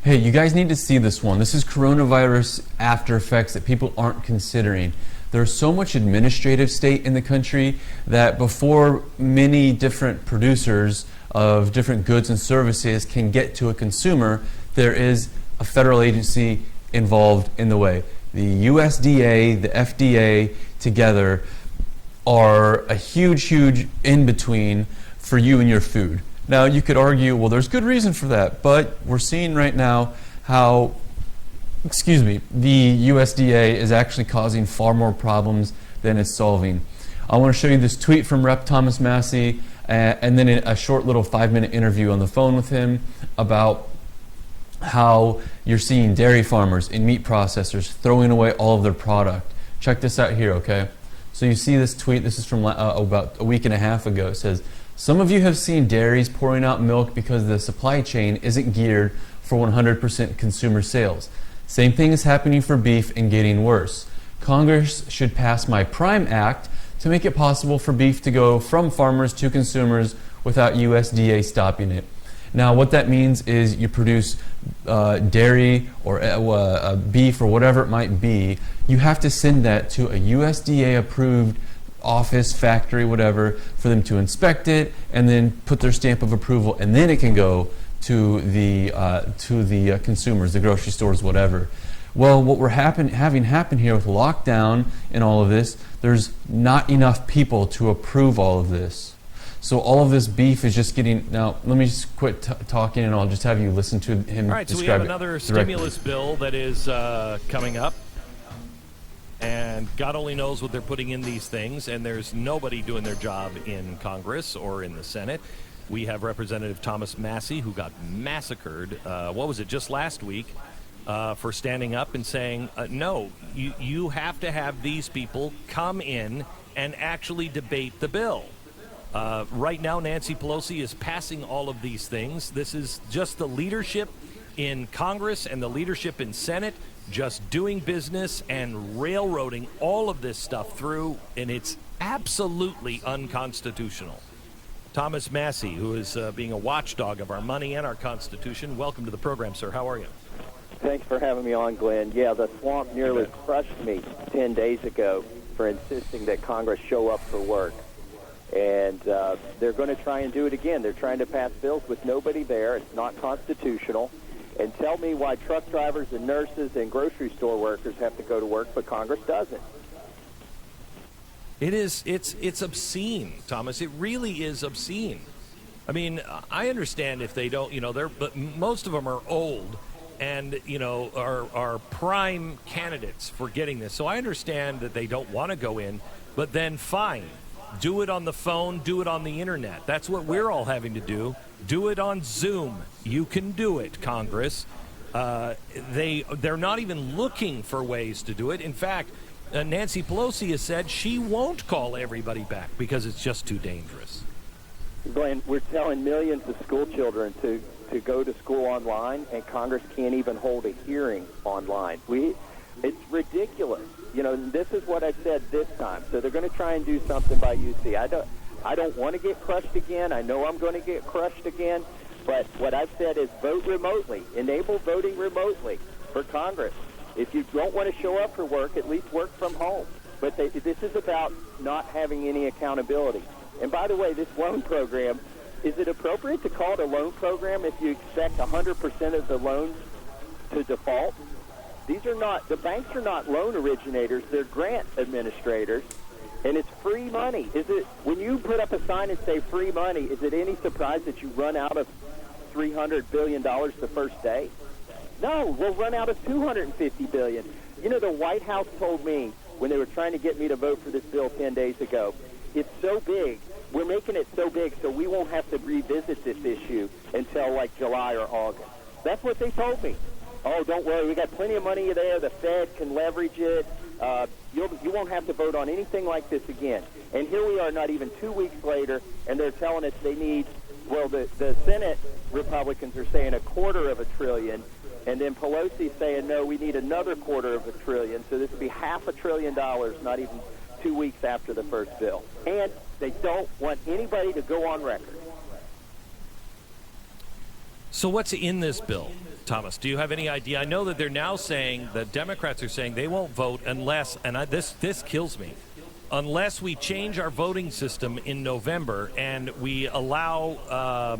Hey, you guys need to see this one. This is coronavirus after effects that people aren't considering. There's so much administrative state in the country that before many different producers of different goods and services can get to a consumer, there is a federal agency involved in the way. The USDA, the FDA together are a huge in-between for you and your food. Now, you could argue, well, there's good reason for that, but we're seeing right now how, the USDA is actually causing far more problems than it's solving. I want to show you this tweet from Rep. Thomas Massey, and then a short little 5-minute interview on the phone with him about how you're seeing dairy farmers and meat processors throwing away all of their product. Check this out here, okay? So you see this tweet, this is from about a week and a half ago. It says, some of you have seen dairies pouring out milk because the supply chain isn't geared for 100% consumer sales. Same thing is happening for beef and getting worse. Congress should pass my Prime Act to make it possible for beef to go from farmers to consumers without USDA stopping it. Now, what that means is you produce dairy or beef or whatever it might be, you have to send that to a USDA approved office, factory, whatever, for them to inspect it and then put their stamp of approval, and then it can go to the consumers, the grocery stores, whatever. Well, what we're having happen here with lockdown and all of this, there's not enough people to approve all of this. So all of this beef is just getting... Now, let me just quit talking and I'll just have you listen to him describe it. All right, so we have another stimulus bill that is coming up. And God only knows what they're putting in these things, and there's nobody doing their job in Congress or in the Senate. We have Representative Thomas Massey, who got massacred, just last week, for standing up and saying, no, you have to have these people come in and actually debate the bill. Right now, Nancy Pelosi is passing all of these things. This is just the leadership in Congress and the leadership in Senate just doing business and railroading all of this stuff through, and it's absolutely unconstitutional. Thomas Massey, who is being a watchdog of our money and our Constitution, welcome to the program, sir. How are you? Thanks for having me on, Glenn. Yeah, the swamp nearly crushed me 10 days ago for insisting that Congress show up for work. And they're going to try and do it again. They're trying to pass bills with nobody there. It's not constitutional. And tell me why truck drivers and nurses and grocery store workers have to go to work, but Congress doesn't. It's obscene, Thomas. It really is obscene. I mean, I understand if they don't, but most of them are old and, are prime candidates for getting this. So I understand that they don't want to go in, but then fine. Do it on the phone, do it on the internet. That's what we're all having to do. Do it on Zoom. You can do it, Congress. They're not even looking for ways to do it. In fact, Nancy Pelosi has said she won't call everybody back because it's just too dangerous. Glenn, we're telling millions of school children to go to school online, and Congress can't even hold a hearing online. It's ridiculous. This is what I said this time. So they're going to try and do something by UC. I don't want to get crushed again. I know I'm going to get crushed again. But what I've said is vote remotely. Enable voting remotely for Congress. If you don't want to show up for work, at least work from home. But this is about not having any accountability. And by the way, this loan program, is it appropriate to call it a loan program if you expect 100% of the loans to default? The banks are not loan originators, they're grant administrators, and it's free money. When you put up a sign and say free money, is it any surprise that you run out of $300 billion the first day? No, we'll run out of $250 billion. The White House told me when they were trying to get me to vote for this bill 10 days ago, it's so big, we're making it so big so we won't have to revisit this issue until like July or August. That's what they told me. Oh, don't worry, we got plenty of money there. The Fed can leverage it. You won't have to vote on anything like this again. And here we are not even 2 weeks later, and they're telling us they need, the Senate Republicans are saying $250 billion, and then Pelosi's saying, no, we need another $250 billion. So this would be $500 billion, not even 2 weeks after the first bill. And they don't want anybody to go on record. So what's in this bill? Thomas, do you have any idea? I know that they're now saying, the Democrats are saying they won't vote unless, and this kills me, unless we change our voting system in November and we allow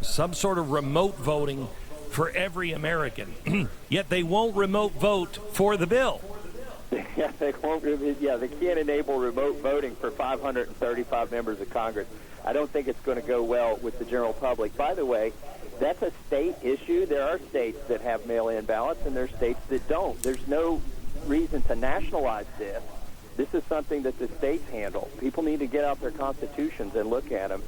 some sort of remote voting for every American. Yet they won't remote vote for the bill. Yeah, they won't. Yeah, they can't enable remote voting for 535 members of Congress. I don't think it's going to go well with the general public. By the way, that's a state issue. There are states that have mail-in ballots, and there are states that don't. There's no reason to nationalize this. This is something that the states handle. People need to get out their constitutions and look at them.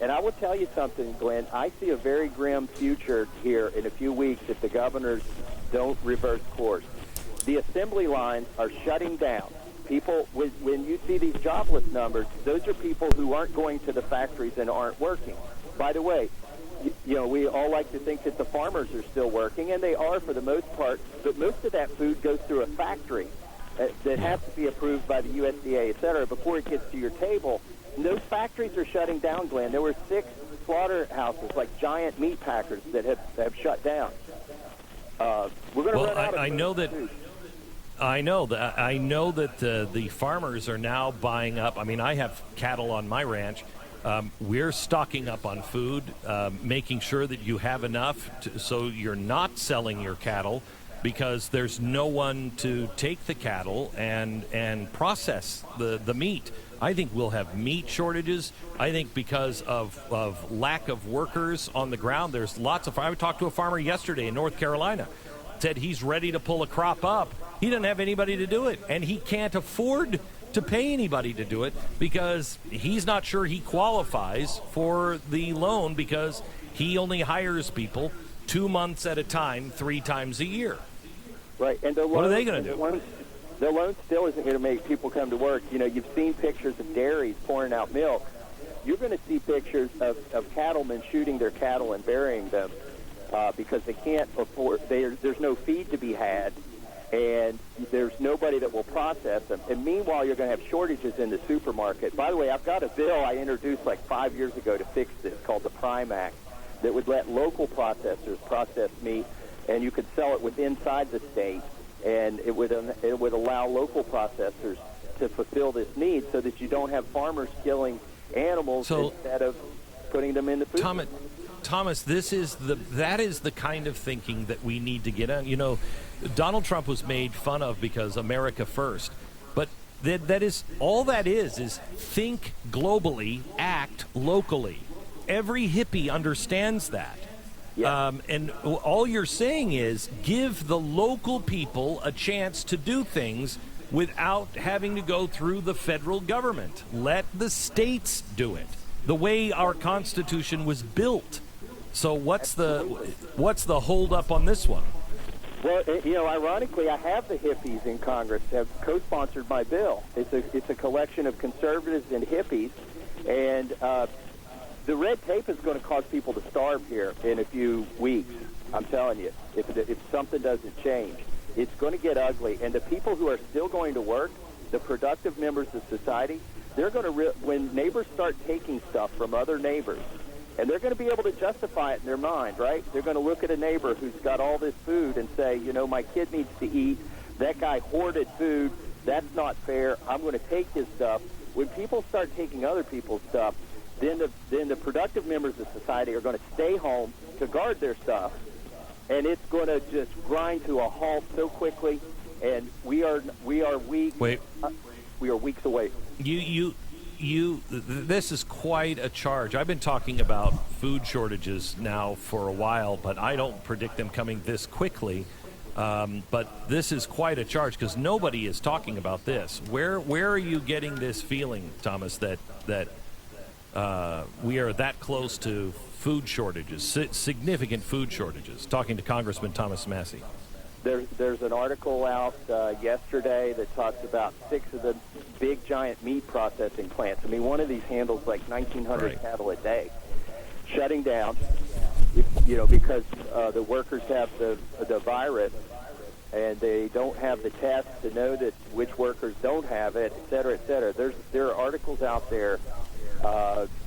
And I will tell you something, Glenn. I see a very grim future here in a few weeks if the governors don't reverse course. The assembly lines are shutting down. People, when you see these jobless numbers, those are people who aren't going to the factories and aren't working. By the way, you know, we all like to think that the farmers are still working, and they are for the most part, but most of that food goes through a factory that has to be approved by the USDA, et cetera, before it gets to your table. And those factories are shutting down, Glenn. There were 6 slaughterhouses, like giant meat packers, that have shut down. We're going to run out of food. I know that the farmers are now buying up. I mean, I have cattle on my ranch. We're stocking up on food, making sure that you have enough so you're not selling your cattle, because there's no one to take the cattle and process the meat. I think we'll have meat shortages. I think because of lack of workers on the ground, there's lots of... I talked to a farmer yesterday in North Carolina, said he's ready to pull a crop up. He doesn't have anybody to do it, and he can't afford to pay anybody to do it because he's not sure he qualifies for the loan because he only hires people 2 months at a time, 3 times a year. Right, and what are they going to do? The loan still isn't going to make people come to work. You know, you've seen pictures of dairies pouring out milk. You're going to see pictures of cattlemen shooting their cattle and burying them because they can't afford. There's no feed to be had, and there's nobody that will process them. And meanwhile, you're going to have shortages in the supermarket. By the way, I've got a bill I introduced like 5 years ago to fix this called the Prime Act that would let local processors process meat, and you could sell it inside the state. And it would allow local processors to fulfill this need so that you don't have farmers killing animals instead of putting them in the food. Thomas, that is the kind of thinking that we need to get on. You know, Donald Trump was made fun of because America first, but that is think globally, act locally. Every hippie understands that. Yeah. And all you're saying is give the local people a chance to do things without having to go through the federal government. Let the states do it, the way our Constitution was built. So what's the holdup on this one? Well, you know, ironically, I have the hippies in Congress have co-sponsored my bill. It's a collection of conservatives and hippies, and the red tape is going to cause people to starve here in a few weeks. I'm telling you, if something doesn't change, it's going to get ugly. And the people who are still going to work, the productive members of society, they're going to when neighbors start taking stuff from other neighbors, and they're going to be able to justify it in their mind, right? They're going to look at a neighbor who's got all this food and say, you know, my kid needs to eat. That guy hoarded food. That's not fair. I'm going to take his stuff. When people start taking other people's stuff, then the productive members of society are going to stay home to guard their stuff, and it's going to just grind to a halt so quickly. And we are weak. Wait, we are weeks away. This is quite a charge. I've been talking about food shortages now for a while, but I don't predict them coming this quickly. But this is quite a charge because nobody is talking about this. Where are you getting this feeling, Thomas, that we are that close to food shortages, significant food shortages? Talking to Congressman Thomas Massie. There's an article out yesterday that talks about 6 of the big giant meat processing plants. I mean, one of these handles like 1,900 cattle a day, shutting down, because the workers have the virus, and they don't have the tests to know that which workers don't have it, et cetera, et cetera. There are articles out there,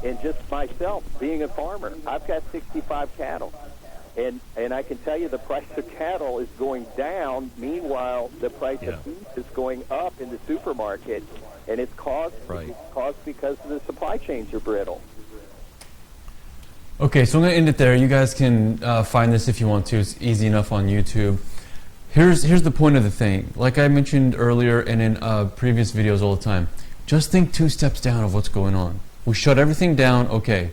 and just myself, being a farmer, I've got 65 cattle. And I can tell you the price of cattle is going down. Meanwhile, the price of beef is going up in the supermarket, and it's caused because the supply chains are brittle. Okay, so I'm going to end it there. You guys can find this if you want to. It's easy enough on YouTube. Here's the point of the thing. Like I mentioned earlier and in previous videos all the time, just think 2 steps down of what's going on. We shut everything down. Okay,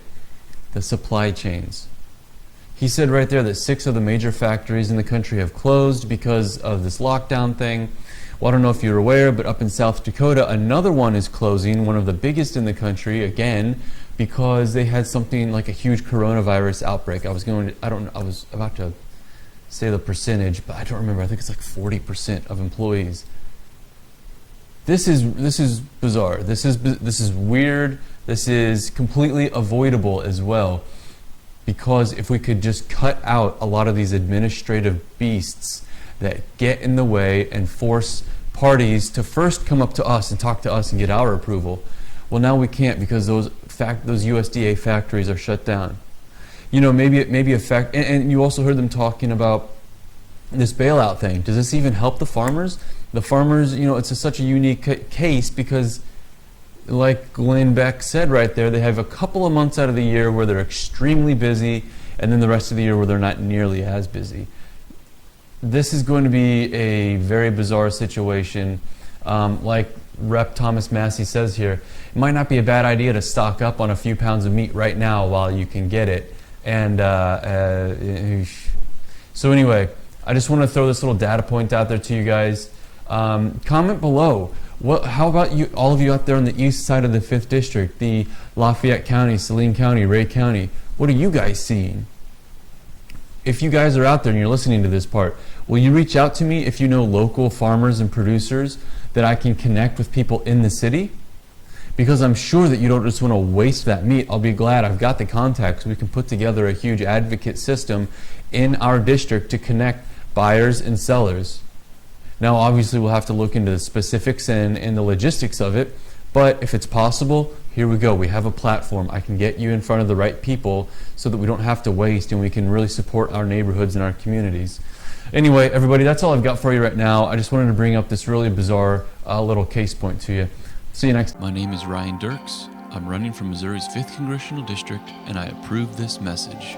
the supply chains. He said right there that 6 of the major factories in the country have closed because of this lockdown thing. Well, I don't know if you're aware, but up in South Dakota, another one is closing, one of the biggest in the country, again, because they had something like a huge coronavirus outbreak. I was about to say the percentage, but I don't remember. I think it's like 40% of employees. This is bizarre. This is weird. This is completely avoidable as well. Because if we could just cut out a lot of these administrative beasts that get in the way and force parties to first come up to us and talk to us and get our approval. Well, now we can't because those USDA factories are shut down. You know, maybe a fact, and you also heard them talking about this bailout thing. Does this even help the farmers? The farmers, you know, it's such a unique case because, like Glenn Beck said right there, they have a couple of months out of the year where they're extremely busy, and then the rest of the year where they're not nearly as busy. This is going to be a very bizarre situation. Like Rep. Thomas Massey says here, it might not be a bad idea to stock up on a few pounds of meat right now while you can get it. And so anyway, I just want to throw this little data point out there to you guys. Comment below. How about you, all of you out there on the east side of the 5th District, the Lafayette County, Saline County, Ray County? What are you guys seeing? If you guys are out there and you're listening to this part, will you reach out to me if you know local farmers and producers that I can connect with people in the city? Because I'm sure that you don't just want to waste that meat. I'll be glad I've got the contacts. We can put together a huge advocate system in our district to connect buyers and sellers. Now, obviously, we'll have to look into the specifics and the logistics of it, but if it's possible, here we go. We have a platform. I can get you in front of the right people so that we don't have to waste and we can really support our neighborhoods and our communities. Anyway, everybody, that's all I've got for you right now. I just wanted to bring up this really bizarre little case point to you. See you next. My name is Ryan Derks. I'm running from Missouri's 5th Congressional District, and I approve this message.